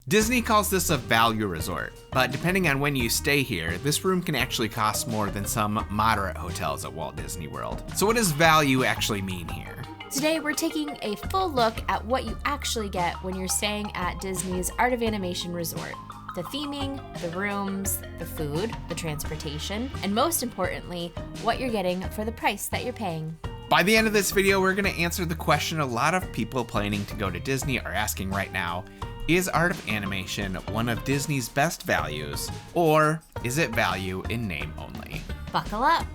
Disney calls this a value resort, but depending on when you stay here, this room can actually cost more than some moderate hotels at Walt Disney World. So what does value actually mean here? Today, we're taking a full look at what you actually get when you're staying at Disney's Art of Animation Resort. The theming, the rooms, the food, the transportation, and most importantly, what you're getting for the price that you're paying. By the end of this video, we're going to answer the question a lot of people planning to go to Disney are asking right now. Is Art of Animation one of Disney's best values, or is it value in name only? Buckle up.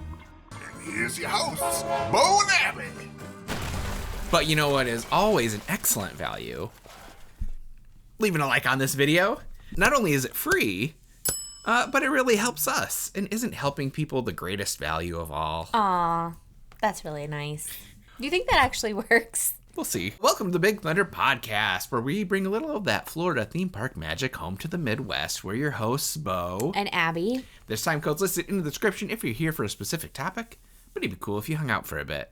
And here's your hosts, Bo and Abby. But you know what is always an excellent value? Leaving a like on this video. Not only is it free, but it really helps us and isn't helping people the greatest value of all. Aw, that's really nice. Do you think that actually works? We'll see. Welcome to the Big Thunder Podcast, where we bring a little of that Florida theme park magic home to the Midwest. We're your hosts, Bo. And Abby. There's time codes listed in the description if you're here for a specific topic, but it'd be cool if you hung out for a bit.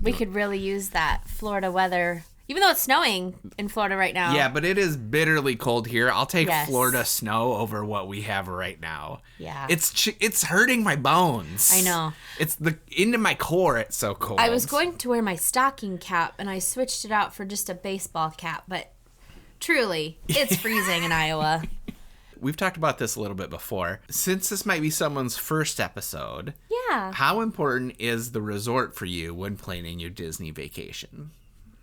We could really use that Florida weather, even though it's snowing in Florida right now. Yeah, but it is bitterly cold here. I'll take Yes. Florida snow over what we have right now. Yeah. It's hurting my bones. I know. It's into my core. It's so cold. I was going to wear my stocking cap, and I switched it out for just a baseball cap, but truly, it's freezing in Iowa. We've talked about this a little bit before. Since this might be someone's first episode, Yeah. how important is the resort for you when planning your Disney vacation?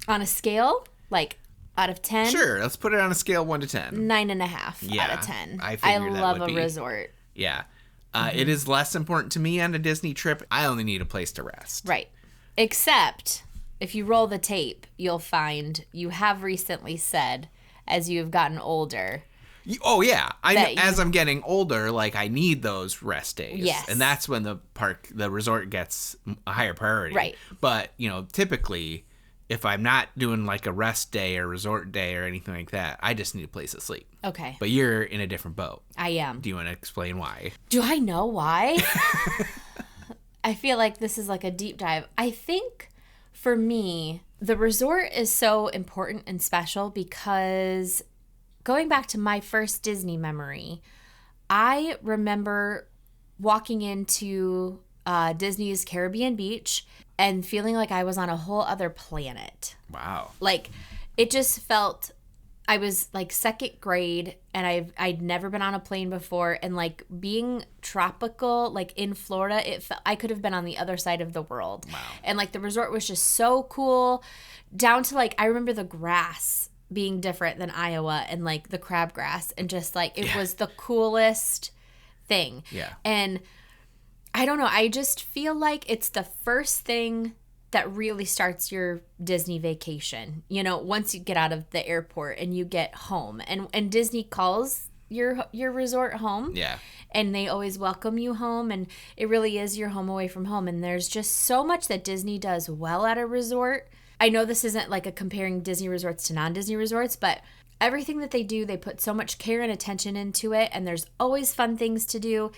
On a scale, like, out of 10? Sure, let's put it on a scale 1 to 10. 9.5 Yeah, out of 10. I figured that love would a be. resort. Yeah. It is less important to me on a Disney trip. I only need a place to rest. Right. Except, if you roll the tape, you'll find you have recently said, as you have gotten older. Oh, yeah. That As I'm getting older, like, I need those rest days. Yes. And that's when the resort gets a higher priority. Right. But, typically, if I'm not doing, like, a rest day or resort day or anything like that, I just need a place to sleep. Okay. But you're in a different boat. I am. Do you want to explain why? Do I know why? I feel like this is like a deep dive. I think for me, the resort is so important and special because going back to my first Disney memory, I remember walking into Disney's Caribbean Beach and feeling like I was on a whole other planet. Wow. Like, it just felt, I was like second grade and I'd never been on a plane before, and like being tropical, like in Florida, it felt I could have been on the other side of the world. Wow. And like the resort was just so cool, down to like I remember the grass being different than Iowa and like the crabgrass, and just like it was the coolest thing. Yeah. And I don't know, I just feel like it's the first thing that really starts your Disney vacation. Once you get out of the airport and you get home, and Disney calls your resort home. Yeah. And they always welcome you home, and it really is your home away from home. And there's just so much that Disney does well at a resort. I know this isn't like a comparing Disney resorts to non-Disney resorts, but everything that they do, they put so much care and attention into it, and there's always fun things to do.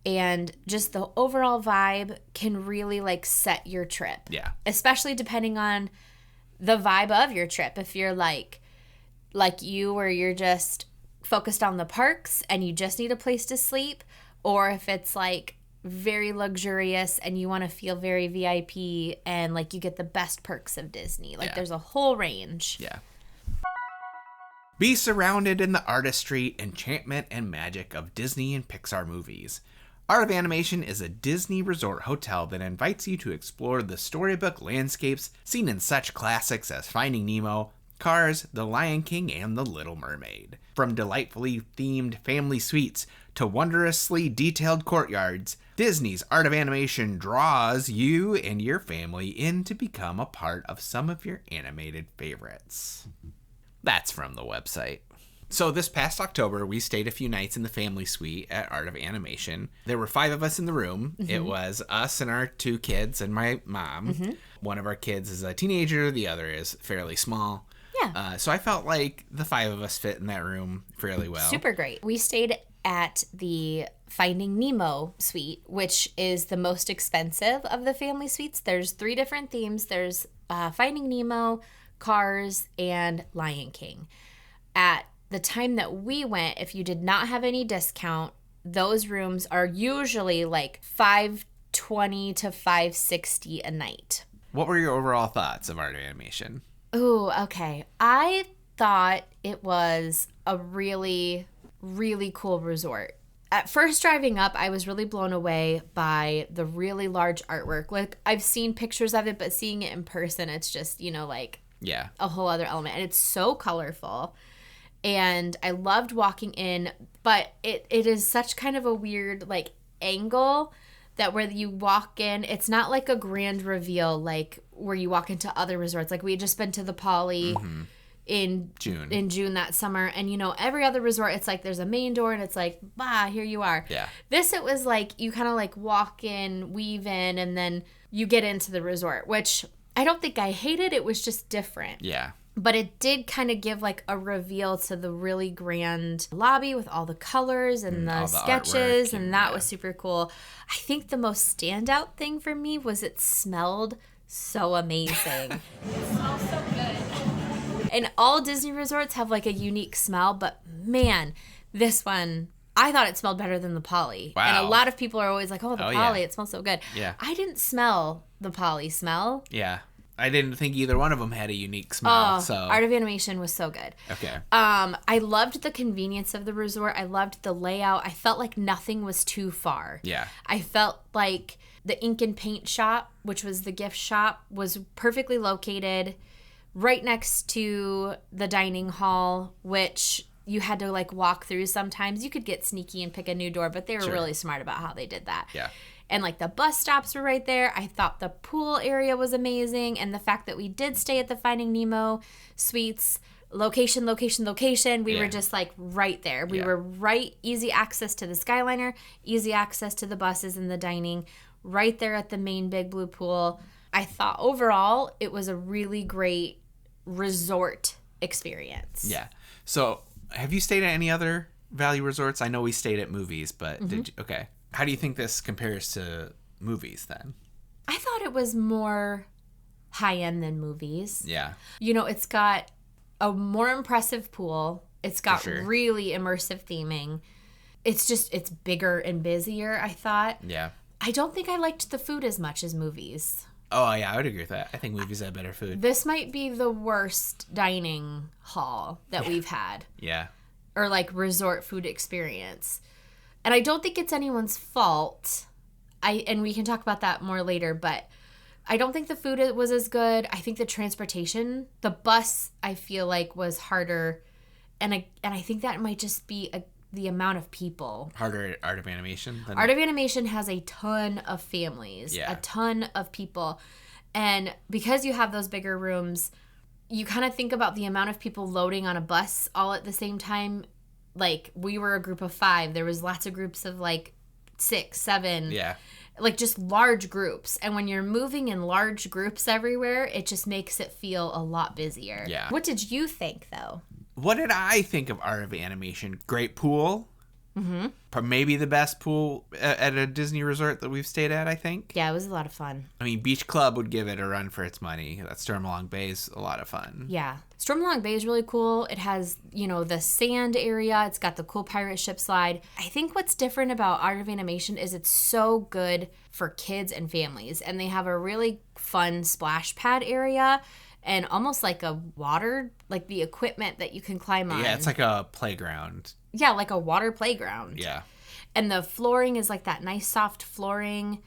And just the overall vibe can really like set your trip. Yeah. Especially depending on the vibe of your trip. If you're like you, where you're just focused on the parks and you just need a place to sleep, or if it's like very luxurious and you want to feel very VIP and like you get the best perks of Disney. Like there's a whole range. Yeah. Be surrounded in the artistry, enchantment, and magic of Disney and Pixar movies. Art of Animation is a Disney resort hotel that invites you to explore the storybook landscapes seen in such classics as Finding Nemo, Cars, The Lion King, and The Little Mermaid. From delightfully themed family suites to wondrously detailed courtyards, Disney's Art of Animation draws you and your family in to become a part of some of your animated favorites. That's from the website. So this past October, we stayed a few nights in the family suite at Art of Animation. There were 5 of us in the room. Mm-hmm. It was us and our 2 kids and my mom. Mm-hmm. One of our kids is a teenager. The other is fairly small. Yeah. So I felt like the 5 of us fit in that room fairly well. Super great. We stayed at the Finding Nemo suite, which is the most expensive of the family suites. There's 3 different themes. There's Finding Nemo, Cars, and Lion King. At the time that we went, if you did not have any discount, those rooms are usually like $520 to $560 a night. What were your overall thoughts of Art of Animation? Ooh, okay. I thought it was a really, really cool resort. At first driving up, I was really blown away by the really large artwork. Like, I've seen pictures of it, but seeing it in person, it's just, like a whole other element. And it's so colorful. And I loved walking in, but it is such kind of a weird, like, angle that where you walk in, it's not like a grand reveal like where you walk into other resorts. Like, we had just been to the Poly in June that summer, and every other resort it's like there's a main door and it's like, here you are. This, it was like you kind of like walk in, weave in, and then you get into the resort, which I don't think I hated. It was just different. But it did kind of give like a reveal to the really grand lobby with all the colors and the sketches, and that was super cool. I think the most standout thing for me was it smelled so amazing. It smells so good. And all Disney resorts have like a unique smell, but man, this one, I thought it smelled better than the Poly. Wow. And a lot of people are always like, oh, the Poly, it smells so good. Yeah. I didn't smell the Poly smell. Yeah. I didn't think either one of them had a unique smell. So Art of Animation was so good. Okay. I loved the convenience of the resort. I loved the layout. I felt like nothing was too far. Yeah. I felt like the ink and paint shop, which was the gift shop, was perfectly located right next to the dining hall, which you had to like walk through sometimes. You could get sneaky and pick a new door, but they were really smart about how they did that. Yeah. And like the bus stops were right there. I thought the pool area was amazing. And the fact that we did stay at the Finding Nemo Suites, location. We were just like right there. We were right, easy access to the Skyliner, easy access to the buses and the dining, right there at the main big blue pool. I thought overall it was a really great resort experience. Yeah. So have you stayed at any other value resorts? I know we stayed at Movies, but did you? Okay. How do you think this compares to Movies then? I thought it was more high-end than Movies. Yeah. It's got a more impressive pool. It's got really immersive theming. It's bigger and busier, I thought. Yeah. I don't think I liked the food as much as Movies. Oh, yeah, I would agree with that. I think Movies had better food. This might be the worst dining hall that we've had. Yeah. Or like resort food experience. And I don't think it's anyone's fault. And we can talk about that more later, but I don't think the food was as good. I think the transportation, the bus, I feel like was harder. And I think that might just be the amount of people. Harder at Art of Animation? Art of Animation has a ton of families, a ton of people. And because you have those bigger rooms, you kind of think about the amount of people loading on a bus all at the same time. Like, we were a group of 5. There was lots of groups of, like, 6, 7. Yeah. Like, just large groups. And when you're moving in large groups everywhere, it just makes it feel a lot busier. Yeah. What did you think, though? What did I think of Art of Animation? Great pool. Maybe the best pool at a Disney resort that we've stayed at, I think. Yeah, it was a lot of fun. I mean, Beach Club would give it a run for its money. That Stormalong Bay is a lot of fun. Yeah. Stormalong Bay is really cool. It has, the sand area. It's got the cool pirate ship slide. I think what's different about Art of Animation is it's so good for kids and families. And they have a really fun splash pad area and almost like a water, like the equipment that you can climb on. Yeah, it's like a playground. Yeah, like a water playground. Yeah. And the flooring is like that nice soft flooring.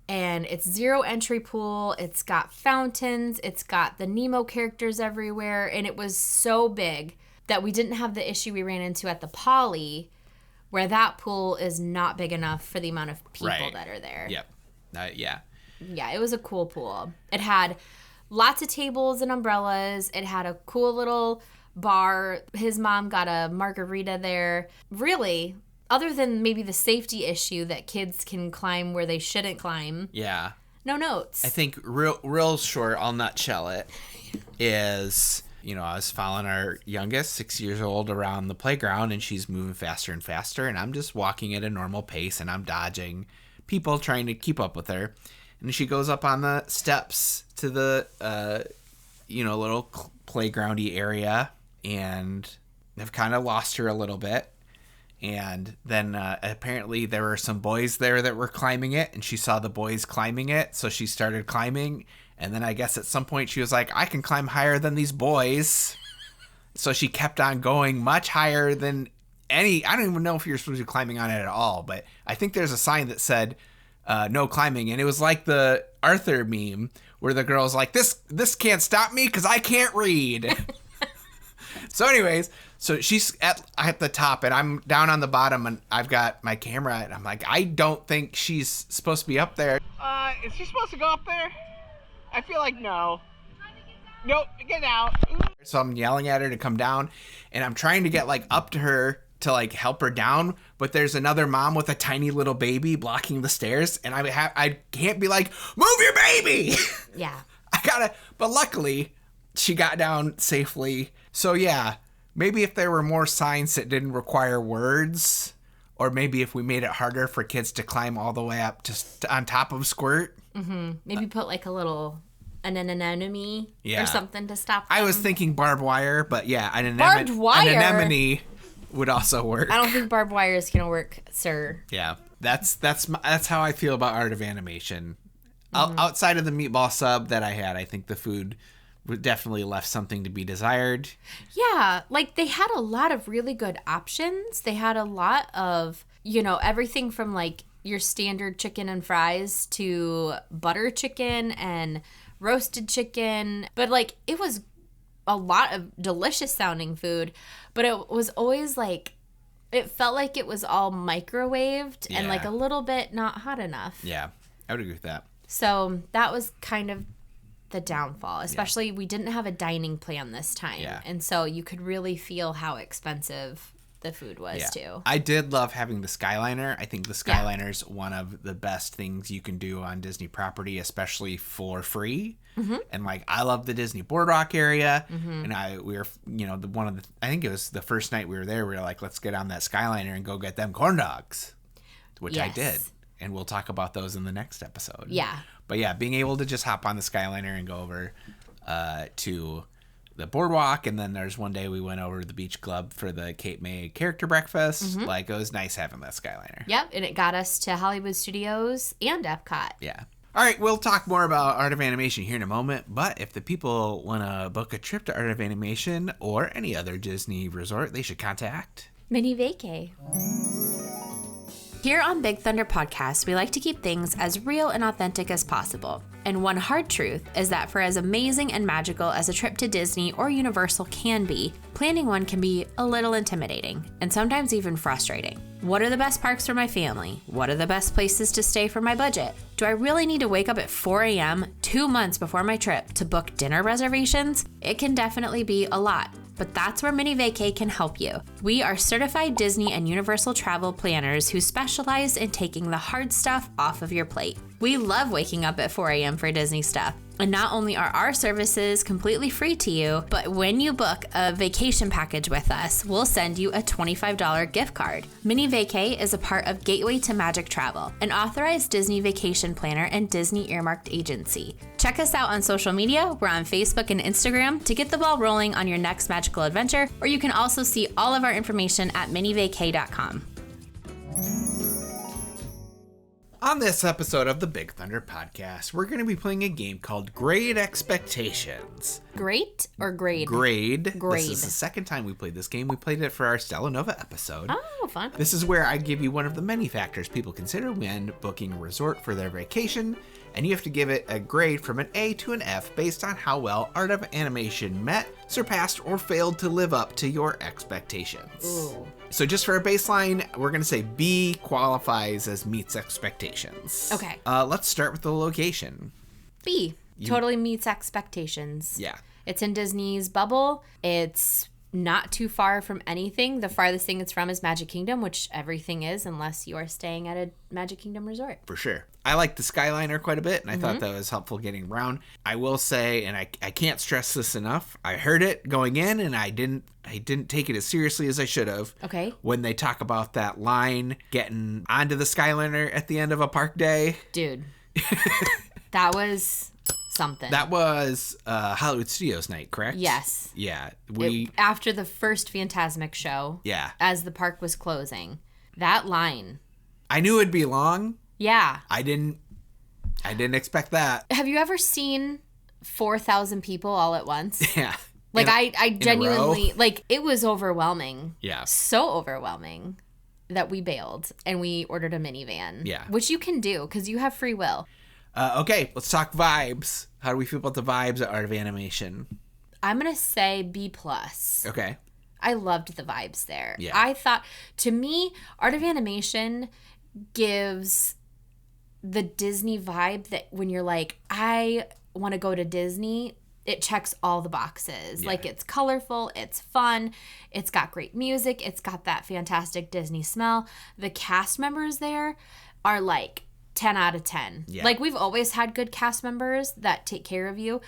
And it's 0 entry pool. It's got fountains. It's got the Nemo characters everywhere. And it was so big that we didn't have the issue we ran into at the Poly, where that pool is not big enough for the amount of people that are there. Yep. Yeah. Yeah, it was a cool pool. It had lots of tables and umbrellas. It had a cool little bar. His mom got a margarita there. Really, other than maybe the safety issue that kids can climb where they shouldn't climb. Yeah. No notes. I think real short, I'll nutshell it, is, I was following our youngest, 6 years old, around the playground, and she's moving faster and faster, and I'm just walking at a normal pace, and I'm dodging people trying to keep up with her. And she goes up on the steps to the, little playgroundy area, and have kind of lost her a little bit. And then apparently there were some boys there that were climbing it, and she saw the boys climbing it, so she started climbing. And then I guess at some point she was like, I can climb higher than these boys. So she kept on going much higher than I don't even know if you're supposed to be climbing on it at all, but I think there's a sign that said no climbing. And it was like the Arthur meme where the girl's like, this can't stop me because I can't read. So anyways, so she's at the top and I'm down on the bottom and I've got my camera and I'm like, I don't think she's supposed to be up there. Is she supposed to go up there? I feel like no. Nope, get out. So I'm yelling at her to come down and I'm trying to get like up to her to like help her down, but there's another mom with a tiny little baby blocking the stairs and I can't be like, move your baby. Yeah. But luckily she got down safely. So yeah, maybe if there were more signs that didn't require words, or maybe if we made it harder for kids to climb all the way up to on top of Squirt. Mm-hmm. Maybe put like an anemone or something to stop them. I was thinking barbed wire, but yeah, an anemone would also work. I don't think barbed wire is gonna work, sir. Yeah, that's how I feel about Art of Animation. Outside of the meatball sub that I had, I think the food definitely left something to be desired. Yeah, like they had a lot of really good options. They had a lot of, everything from like your standard chicken and fries to butter chicken and roasted chicken. But like it was a lot of delicious sounding food, but it was always like, it felt like it was all microwaved and like a little bit not hot enough. Yeah, I would agree with that. So that was kind of the downfall, especially we didn't have a dining plan this time. Yeah. And so you could really feel how expensive the food was too. I did love having the Skyliner. I think the Skyliner's one of the best things you can do on Disney property, especially for free. Mm-hmm. And like, I love the Disney Boardwalk area. Mm-hmm. And we were, I think it was the first night we were there, we were like, let's get on that Skyliner and go get them corn dogs, which I did. And we'll talk about those in the next episode. Yeah. But yeah, being able to just hop on the Skyliner and go over to the boardwalk, and then there's one day we went over to the beach club for the Cape May character breakfast. Mm-hmm. Like, it was nice having that Skyliner. Yep, and it got us to Hollywood Studios and Epcot. Yeah. All right, we'll talk more about Art of Animation here in a moment, but if the people want to book a trip to Art of Animation or any other Disney resort, they should contact Minnie Vacay. Here on Big Thunder Podcast, we like to keep things as real and authentic as possible. And one hard truth is that for as amazing and magical as a trip to Disney or Universal can be, planning one can be a little intimidating and sometimes even frustrating. What are the best parks for my family? What are the best places to stay for my budget? Do I really need to wake up at 4 a.m. 2 months before my trip to book dinner reservations? It can definitely be a lot. But that's where Minnie Vacay can help you. We are certified Disney and Universal travel planners who specialize in taking the hard stuff off of your plate. We love waking up at 4 a.m. for Disney stuff. And not only are our services completely free to you, but when you book a vacation package with us, we'll send you a $25 gift card. Minnie Vacay is a part of Gateway to Magic Travel, an authorized Disney vacation planner and Disney earmarked agency. Check us out on social media. We're on Facebook and Instagram to get the ball rolling on your next magical adventure, or you can also see all of our information at minnievacay.com. On this episode of the Big Thunder Podcast, we're going to be playing a game called Grade Expectations. Great or grade? Grade. This is the second time we played this game. We played it for our Stella Nova episode. Oh, fun. This is where I give you one of the many factors people consider when booking a resort for their vacation, and you have to give it a grade from an A to an F based on how well Art of Animation met, surpassed, or failed to live up to your expectations. Ooh. So just for a baseline, we're going to say B qualifies as meets expectations. Okay. Let's start with the location. B. Totally meets expectations. Yeah. It's in Disney's bubble. It's not too far from anything. The farthest thing it's from is Magic Kingdom, which everything is unless you are staying at a Magic Kingdom resort. For sure. I like the Skyliner quite a bit, and I thought that was helpful getting around. I will say, and I can't stress this enough, I heard it going in, and I didn't take it as seriously as I should have. Okay. When they talk about that line getting onto the Skyliner at the end of a park day. Dude. That was something. That was Hollywood Studios night, correct? Yes. Yeah. After the first Fantasmic show. Yeah. As the park was closing. That line. I knew it'd be long. Yeah. I didn't expect that. Have you ever seen 4,000 people all at once? Yeah. Like, I genuinely, like, it was overwhelming. Yeah. So overwhelming that we bailed and we ordered a minivan. Yeah. Which you can do because you have free will. Okay, let's talk vibes. How do we feel about the vibes at Art of Animation? I'm going to say B+. Okay. I loved the vibes there. Yeah. I thought, to me, Art of Animation gives the Disney vibe that when you're like, I want to go to Disney, it checks all the boxes. Yeah. Like, it's colorful, it's fun, it's got great music, it's got that fantastic Disney smell. The cast members there are like 10 out of 10. Yeah. Like, we've always had good cast members that take care of you,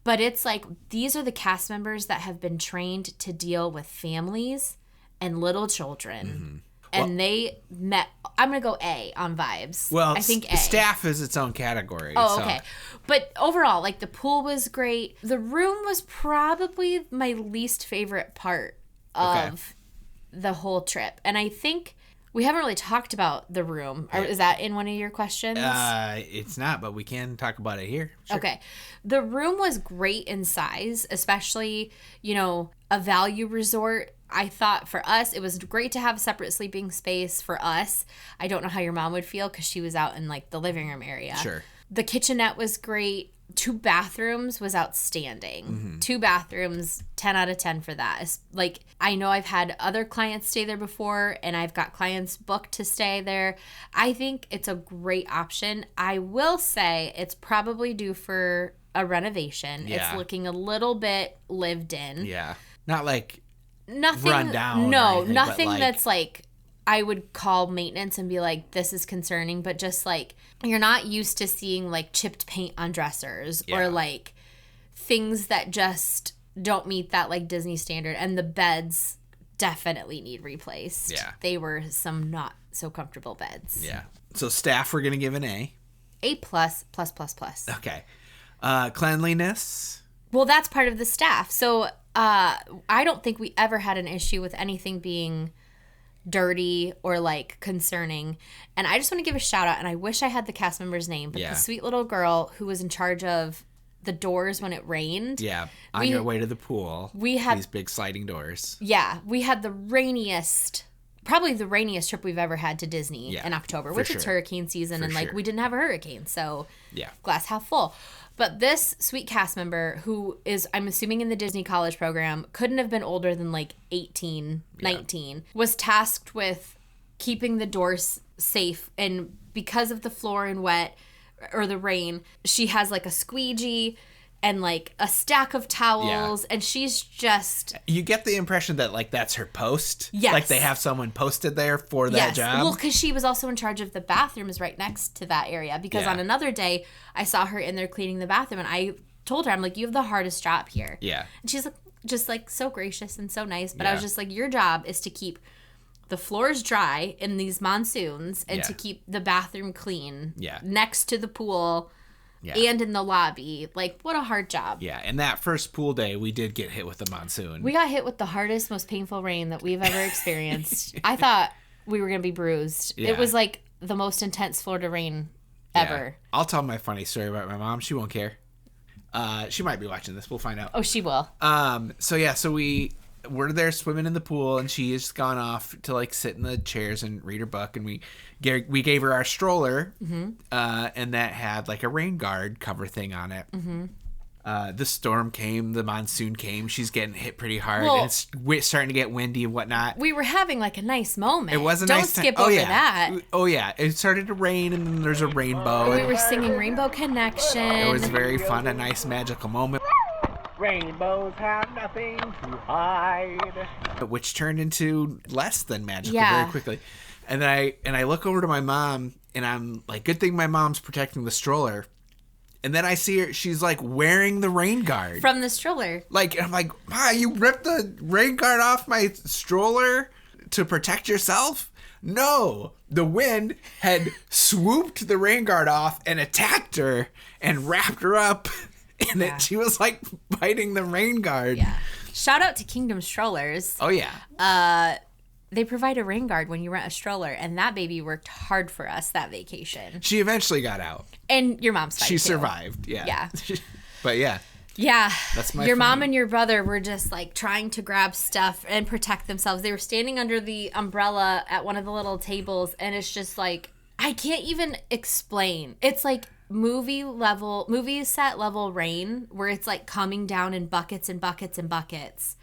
but it's like these are the cast members that have been trained to deal with families and little children. Mm-hmm. And they met. I'm gonna go A on vibes. Well, I think A. Staff is its own category. Oh, so. okay. But overall, like, the pool was great. The room was probably my least favorite part of the whole trip. And I think we haven't really talked about the room. Or is that in one of your questions? It's not, but we can talk about it here. Sure. Okay. The room was great in size, especially, a value resort. I thought for us, it was great to have a separate sleeping space for us. I don't know how your mom would feel because she was out in, like, the living room area. Sure. The kitchenette was great. 2 bathrooms was outstanding. Mm-hmm. 2 bathrooms, 10 out of 10 for that. It's like, I know I've had other clients stay there before, and I've got clients booked to stay there. I think it's a great option. I will say it's probably due for a renovation. Yeah. It's looking a little bit lived in. Yeah. Not like Nothing run down. No, or anything, nothing but like, that's like I would call maintenance and be like, this is concerning, but just like you're not used to seeing like chipped paint on dressers or like things that just don't meet that like Disney standard. And the beds definitely need replaced. Yeah. They were some not so comfortable beds. Yeah. So staff, we're gonna give an A. A+++++. Okay. Cleanliness. Well, that's part of the staff. So I don't think we ever had an issue with anything being dirty or like concerning. And I just want to give a shout out, and I wish I had the cast member's name, but the sweet little girl who was in charge of the doors when it rained. Yeah. On your way to the pool. We had these big sliding doors. Yeah. We had probably the rainiest trip we've ever had to Disney in October, which it's hurricane season, and like we didn't have a hurricane, so glass half full. But this sweet cast member, who is, I'm assuming, in the Disney College program, couldn't have been older than like 18, 19, was tasked with keeping the doors safe. And because of the floor and wet or the rain, she has like a squeegee and like a stack of towels, and she's just... You get the impression that like that's her post. Yes. Like they have someone posted there for that job. Well, because she was also in charge of the bathrooms right next to that area. Because on another day, I saw her in there cleaning the bathroom, and I told her, I'm like, you have the hardest job here. Yeah. And she's like, just like so gracious and so nice. But I was just like, your job is to keep the floors dry in these monsoons and to keep the bathroom clean next to the pool. Yeah. And in the lobby. Like, what a hard job. Yeah, and that first pool day, we did get hit with the monsoon. We got hit with the hardest, most painful rain that we've ever experienced. I thought we were going to be bruised. Yeah. It was like the most intense Florida rain ever. Yeah. I'll tell my funny story about my mom. She won't care. She might be watching this. We'll find out. Oh, she will. So we're there swimming in the pool, and she has gone off to like sit in the chairs and read her book, and we gave her our stroller, and that had like a rain guard cover thing on it. The storm came, the monsoon came, she's getting hit pretty hard, and it's starting to get windy and whatnot. We were having like a nice moment. It was a Don't nice skip over that. Oh yeah, it started to rain, and then there's a rainbow. We were singing Rainbow Connection. It was very fun, a nice magical moment. Rainbows have nothing to hide. Which turned into less than magical very quickly. And then I look over to my mom, and I'm like, good thing my mom's protecting the stroller. And then I see her, she's like wearing the rain guard. From the stroller. Like, I'm like, Ma, you ripped the rain guard off my stroller to protect yourself? No, the wind had swooped the rain guard off and attacked her and wrapped her up and that she was like biting the rain guard. Yeah. Shout out to Kingdom Strollers. Oh yeah. They provide a rain guard when you rent a stroller, and that baby worked hard for us that vacation. She eventually got out. And your mom's fine, She too. survived. Yeah. Yeah. But yeah. Yeah. That's my Your mom funny. and your brother were just like trying to grab stuff and protect themselves. They were standing under the umbrella at one of the little tables, and it's just like, I can't even explain. It's like movie set level rain where it's like coming down in buckets and buckets and buckets.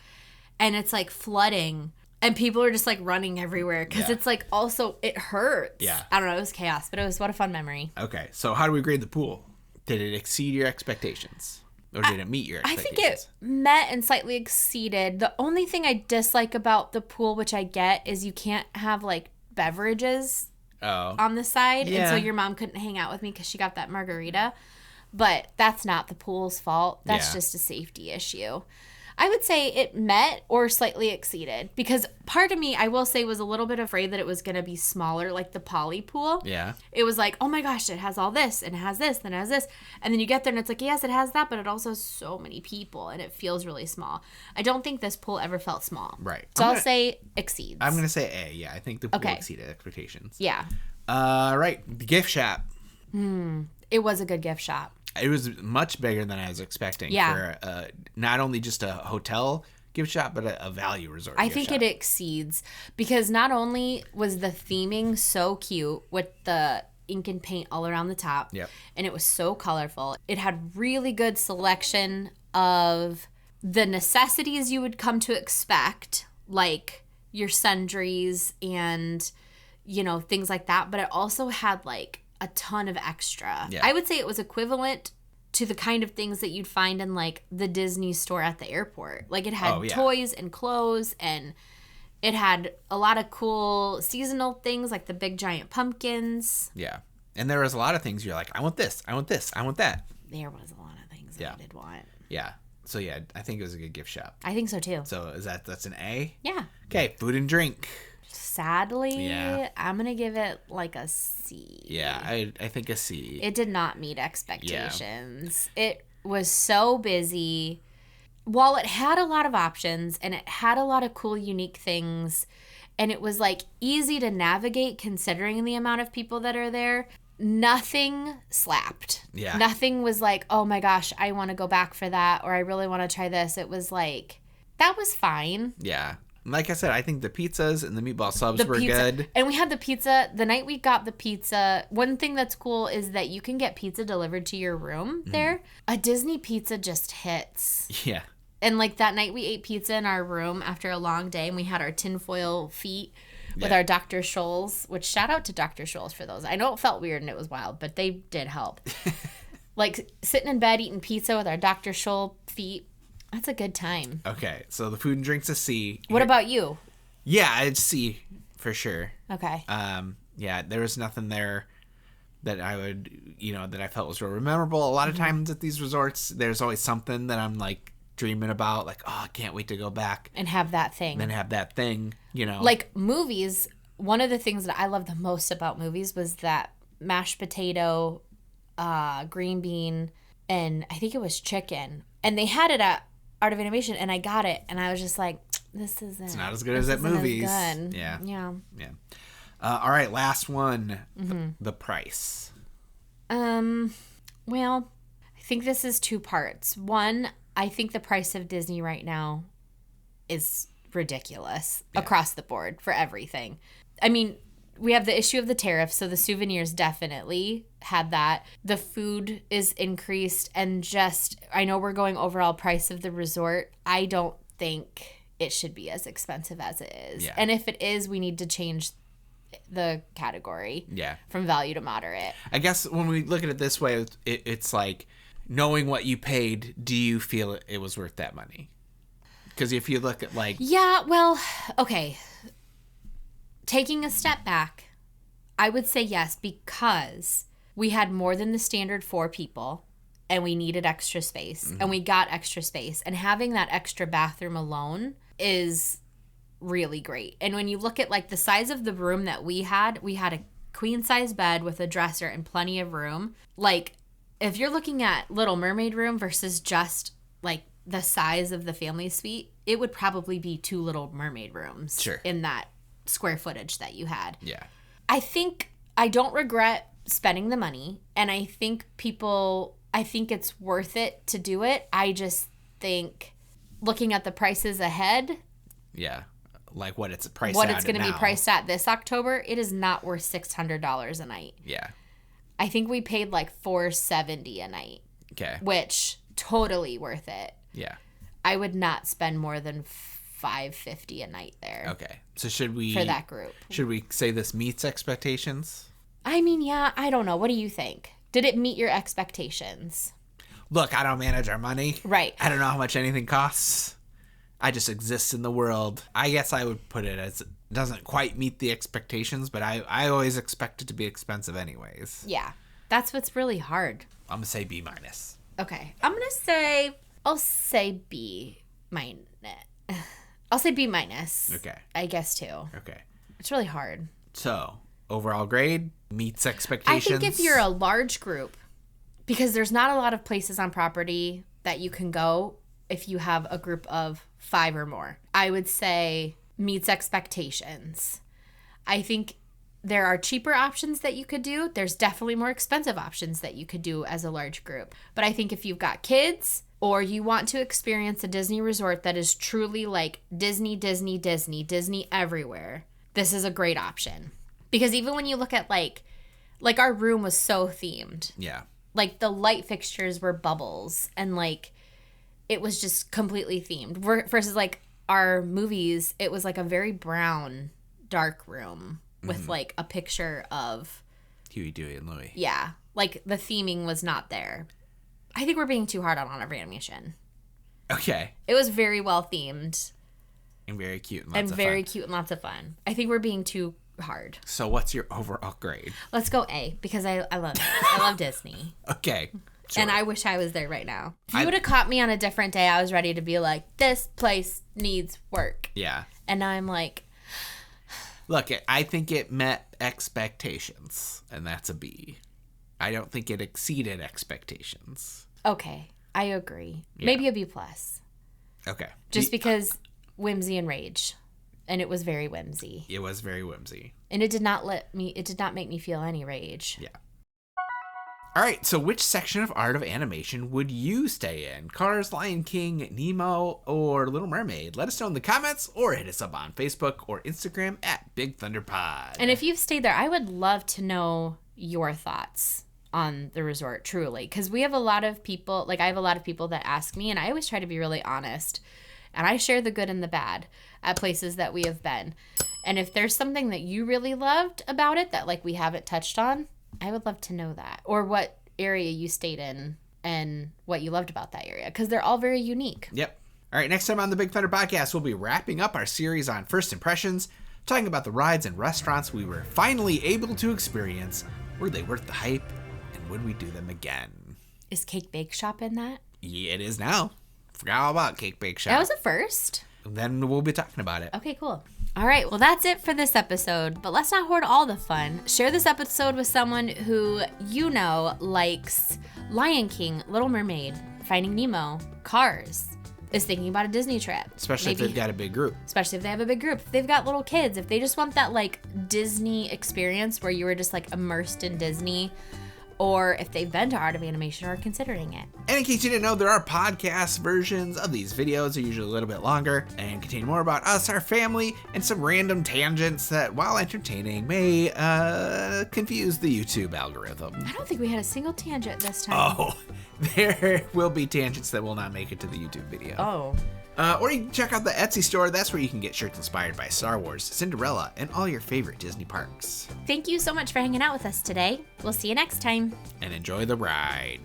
And it's like flooding. And people are just like running everywhere because it's like also, it hurts. Yeah. I don't know. It was chaos, but it was what a fun memory. Okay. So how do we grade the pool? Did it exceed your expectations? Or did it meet your I expectations? think it met and slightly exceeded. The only thing I dislike about the pool, which I get, is you can't have like beverages on the side. Yeah. And so your mom couldn't hang out with me because she got that margarita. But that's not the pool's fault. That's just a safety issue. I would say it met or slightly exceeded because part of me, I will say, was a little bit afraid that it was going to be smaller, like the poly pool. Yeah. It was like, oh my gosh, it has all this and it has this and it has this. And then you get there and it's like, yes, it has that, but it also has so many people and it feels really small. I don't think this pool ever felt small. Right. So I'll say exceeds. I'm going to say A. Yeah. I think the pool Okay. exceeded expectations. Yeah. Right. The gift shop. It was a good gift shop. It was much bigger than I was expecting Yeah. for not only just a hotel gift shop, but a value resort I gift think shop. it exceeds because not only was the theming so cute with the ink and paint all around the top, Yep. and it was so colorful. It had really good selection of the necessities you would come to expect, like your sundries and, you know, things like that. But it also had like a ton of extra. Yeah. I would say it was equivalent to the kind of things that you'd find in like the Disney store at the airport. Like it had toys and clothes, and it had a lot of cool seasonal things like the big giant pumpkins. Yeah. And there was a lot of things you're like, I want this, I want this, I want that. There was a lot of things that I did want. Yeah. So yeah, I think it was a good gift shop. I think so too. So that's an A? Yeah. Okay, food and drink. Sadly, Yeah. I'm going to give it like a C. Yeah, I think a C. It did not meet expectations. It was so busy. While it had a lot of options and it had a lot of cool, unique things, and it was like easy to navigate considering the amount of people that are there, nothing slapped. Yeah. Nothing was like, oh my gosh, I want to go back for that, or I really want to try this. It was like, that was fine. Yeah. Like I said, I think the pizzas and the meatball subs were good. And we had the pizza. The night we got the pizza, one thing that's cool is that you can get pizza delivered to your room there. A Disney pizza just hits. Yeah. And like that night we ate pizza in our room after a long day, and we had our tinfoil feet with our Dr. Scholl's, which shout out to Dr. Scholl's for those. I know it felt weird and it was wild, but they did help. Like sitting in bed eating pizza with our Dr. Scholl feet. That's a good time. Okay, so the food and drinks a C. What about you? Yeah, it's C for sure. Okay. Yeah, there was nothing there that I would, that I felt was real memorable. A lot of times at these resorts, there's always something that I'm like dreaming about, like, oh, I can't wait to go back And have that thing. and then have that thing, Like movies, one of the things that I love the most about movies was that mashed potato, green bean, and I think it was chicken. And they had it at Art of Animation, and I got it, and I was just like, this isn't. It's not as good as at movies. Good. Yeah. Yeah. Yeah. All right, last one. The price. Well, I think this is two parts. One, I think the price of Disney right now is ridiculous across the board for everything. I mean, we have the issue of the tariffs, so the souvenirs definitely had that. The food is increased, and I know we're going overall price of the resort. I don't think it should be as expensive as it is. Yeah. And if it is, we need to change the category from value to moderate. I guess when we look at it this way, it's like knowing what you paid, do you feel it was worth that money? Because if you look at like... Yeah, well, okay. Taking a step back, I would say yes, because we had more than the standard 4 people and we needed extra space and we got extra space. And having that extra bathroom alone is really great. And when you look at like the size of the room that we had a queen size bed with a dresser and plenty of room. Like if you're looking at Little Mermaid room versus just like the size of the family suite, it would probably be 2 Little Mermaid rooms in that square footage that you had. Yeah. I don't regret spending the money, and I think it's worth it to do it. I just think looking at the prices ahead. Yeah. Like what it's priced what at it's going to be priced at this October, it is not worth $600 a night. Yeah. I think we paid like $470 a night. Okay. Which totally worth it. Yeah. I would not spend more than $550 a night there. Okay. So should we for that group? Should we say this meets expectations? I mean, yeah, I don't know. What do you think? Did it meet your expectations? Look, I don't manage our money. Right. I don't know how much anything costs. I just exist in the world. I guess I would put it as it doesn't quite meet the expectations, but I always expect it to be expensive anyways. Yeah. That's what's really hard. I'm going to say B minus. Okay. I'll say B minus. I'll say B minus. Okay. I guess too. Okay. It's really hard. So, overall grade meets expectations. I think if you're a large group, because there's not a lot of places on property that you can go if you have a group of 5 or more, I would say meets expectations. I think there are cheaper options that you could do. There's definitely more expensive options that you could do as a large group. But I think if you've got kids or you want to experience a Disney resort that is truly like Disney, Disney, Disney, Disney everywhere, this is a great option. Because even when you look at like our room was so themed. Yeah. Like the light fixtures were bubbles and like it was just completely themed. Versus like our movies, it was like a very brown, dark room with like a picture of Huey, Dewey, and Louie. Yeah. Like the theming was not there. I think we're being too hard on Art of Animation. Okay. It was very well themed. And very cute and lots of fun. I think we're being too hard. So what's your overall grade? Let's go A because I love it. I love Disney. Okay. Sure. And I wish I was there right now. If you would have caught me on a different day, I was ready to be like, this place needs work. Yeah. And now I'm like... Look, I think it met expectations, and that's a B. I don't think it exceeded expectations. Okay. I agree. Yeah. Maybe a B plus. Okay. Just because whimsy and rage. And it was very whimsy. It was very whimsy. And it did not make me feel any rage. Yeah. All right, so which section of Art of Animation would you stay in? Cars, Lion King, Nemo, or Little Mermaid? Let us know in the comments or hit us up on Facebook or Instagram at Big Thunder Pod. And if you've stayed there, I would love to know your thoughts on the resort, truly. Because we have a lot of people, like I have a lot of people that ask me, and I always try to be really honest. And I share the good and the bad at places that we have been. And if there's something that you really loved about it that like we haven't touched on, I would love to know that. Or what area you stayed in and what you loved about that area. Because they're all very unique. Yep. All right, next time on the Big Thunder Podcast, we'll be wrapping up our series on first impressions, talking about the rides and restaurants we were finally able to experience. Were they worth the hype? And would we do them again? Is Cake Bake Shop in that? Yeah, it is now. Forgot all about Cake Bake Shop. That was a first. Then we'll be talking about it. Okay, cool. All right, well, that's it for this episode, but let's not hoard all the fun. Share this episode with someone who you know likes Lion King, Little Mermaid, Finding Nemo, Cars, is thinking about a Disney trip. Especially if they've got a big group. Especially if they have a big group. If they've got little kids, if they just want that, like, Disney experience where you were just, like, immersed in Disney, or if they've been to Art of Animation or are considering it. And in case you didn't know, there are podcast versions of these videos. They're usually a little bit longer and contain more about us, our family, and some random tangents that, while entertaining, may confuse the YouTube algorithm. I don't think we had a single tangent this time. Oh, there will be tangents that will not make it to the YouTube video. Oh. Or you can check out the Etsy store. That's where you can get shirts inspired by Star Wars, Cinderella, and all your favorite Disney parks. Thank you so much for hanging out with us today. We'll see you next time. And enjoy the ride.